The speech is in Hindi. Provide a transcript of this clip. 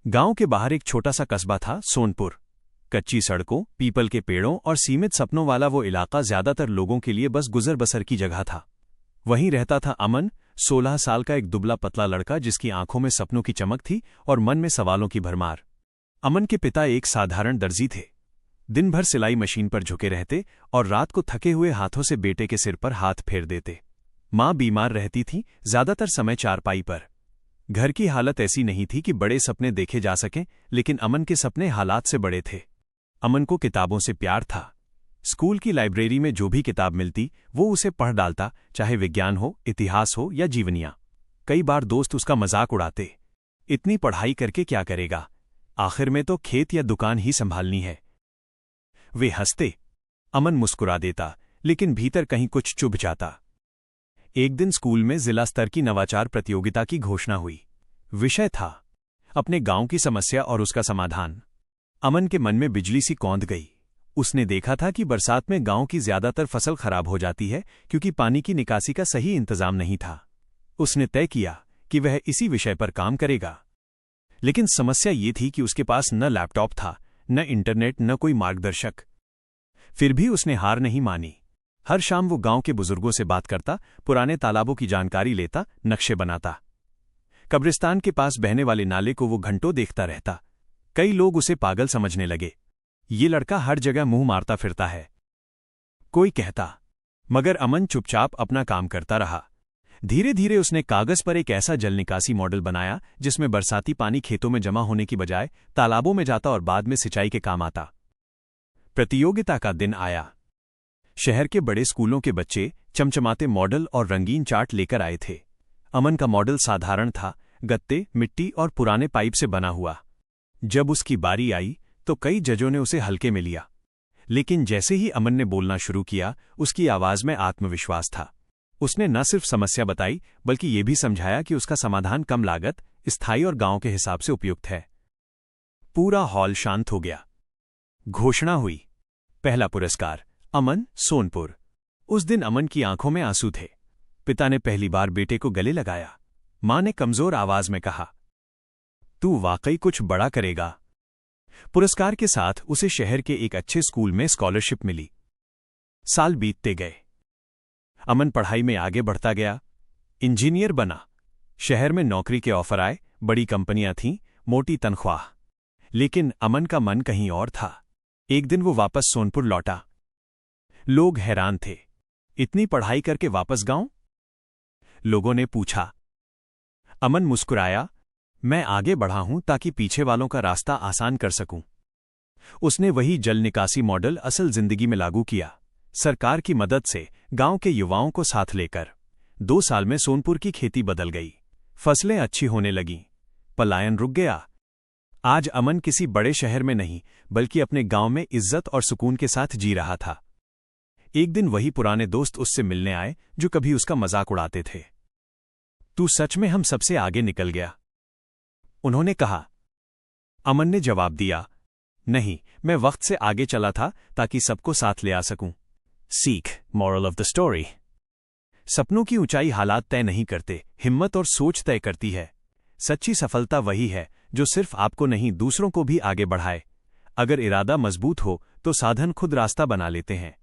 गांव के बाहर एक छोटा सा कस्बा था, सोनपुर। कच्ची सड़कों, पीपल के पेड़ों और सीमित सपनों वाला वो इलाका ज्यादातर लोगों के लिए बस गुजर बसर की जगह था। वहीं रहता था अमन, 16 साल का एक दुबला पतला लड़का जिसकी आंखों में सपनों की चमक थी और मन में सवालों की भरमार। अमन के पिता एक साधारण दर्जी थे। दिन भर सिलाई मशीन पर झुके रहते और रात को थके हुए हाथों से बेटे के सिर पर हाथ फेर देते। मां बीमार रहती थी, ज्यादातर समय चारपाई पर। घर की हालत ऐसी नहीं थी कि बड़े सपने देखे जा सकें, लेकिन अमन के सपने हालात से बड़े थे। अमन को किताबों से प्यार था। स्कूल की लाइब्रेरी में जो भी किताब मिलती वो उसे पढ़ डालता, चाहे विज्ञान हो, इतिहास हो या जीवनियां। कई बार दोस्त उसका मजाक उड़ाते, इतनी पढ़ाई करके क्या करेगा, आखिर में तो खेत या दुकान ही संभालनी है। वे हंसते, अमन मुस्कुरा देता, लेकिन भीतर कहीं कुछ चुभ जाता। एक दिन स्कूल में जिला स्तर की नवाचार प्रतियोगिता की घोषणा हुई। विषय था अपने गांव की समस्या और उसका समाधान। अमन के मन में बिजली सी कौंध गई। उसने देखा था कि बरसात में गांव की ज्यादातर फसल खराब हो जाती है क्योंकि पानी की निकासी का सही इंतजाम नहीं था। उसने तय किया कि वह इसी विषय पर काम करेगा। लेकिन समस्या ये थी कि उसके पास न लैपटॉप था, न इंटरनेट, न कोई मार्गदर्शक। फिर भी उसने हार नहीं मानी। हर शाम वो गांव के बुजुर्गों से बात करता, पुराने तालाबों की जानकारी लेता, नक्शे बनाता। कब्रिस्तान के पास बहने वाले नाले को वो घंटों देखता रहता। कई लोग उसे पागल समझने लगे। ये लड़का हर जगह मुंह मारता फिरता है, कोई कहता। मगर अमन चुपचाप अपना काम करता रहा। धीरे धीरे उसने कागज पर एक ऐसा जल निकासी मॉडल बनाया जिसमें बरसाती पानी खेतों में जमा होने की बजाय तालाबों में जाता और बाद में सिंचाई के काम आता। प्रतियोगिता का दिन आया। शहर के बड़े स्कूलों के बच्चे चमचमाते मॉडल और रंगीन चार्ट लेकर आए थे। अमन का मॉडल साधारण था, गत्ते, मिट्टी और पुराने पाइप से बना हुआ। जब उसकी बारी आई तो कई जजों ने उसे हल्के में लिया, लेकिन जैसे ही अमन ने बोलना शुरू किया, उसकी आवाज में आत्मविश्वास था। उसने न सिर्फ समस्या बताई बल्कि ये भी समझाया कि उसका समाधान कम लागत, स्थायी और गांव के हिसाब से उपयुक्त है। पूरा हॉल शांत हो गया। घोषणा हुई। पहला पुरस्कार अमन, सोनपुर। उस दिन अमन की आंखों में आंसू थे। पिता ने पहली बार बेटे को गले लगाया। मां ने कमजोर आवाज में कहा, तू वाकई कुछ बड़ा करेगा। पुरस्कार के साथ उसे शहर के एक अच्छे स्कूल में स्कॉलरशिप मिली। साल बीतते गए। अमन पढ़ाई में आगे बढ़ता गया। इंजीनियर बना। शहर में नौकरी के ऑफर आए, बड़ी कंपनियां थीं, मोटी तनख्वाह। लेकिन अमन का मन कहीं और था। एक दिन वो वापस सोनपुर लौटा। लोग हैरान थे, इतनी पढ़ाई करके वापस गांव? लोगों ने पूछा। अमन मुस्कुराया, मैं आगे बढ़ा हूं ताकि पीछे वालों का रास्ता आसान कर सकूं। उसने वही जल निकासी मॉडल असल जिंदगी में लागू किया, सरकार की मदद से, गांव के युवाओं को साथ लेकर। 2 साल में सोनपुर की खेती बदल गई। फसलें अच्छी होने लगीं। पलायन रुक गया। आज अमन किसी बड़े शहर में नहीं बल्कि अपने गांव में इज्जत और सुकून के साथ जी रहा था। एक दिन वही पुराने दोस्त उससे मिलने आए जो कभी उसका मजाक उड़ाते थे। तू सच में हम सबसे आगे निकल गया, उन्होंने कहा। अमन ने जवाब दिया, नहीं, मैं वक्त से आगे चला था ताकि सबको साथ ले आ सकूं। सीख, मॉरल ऑफ द स्टोरी। सपनों की ऊंचाई हालात तय नहीं करते, हिम्मत और सोच तय करती है। सच्ची सफलता वही है जो सिर्फ आपको नहीं, दूसरों को भी आगे बढ़ाए। अगर इरादा मजबूत हो तो साधन खुद रास्ता बना लेते हैं।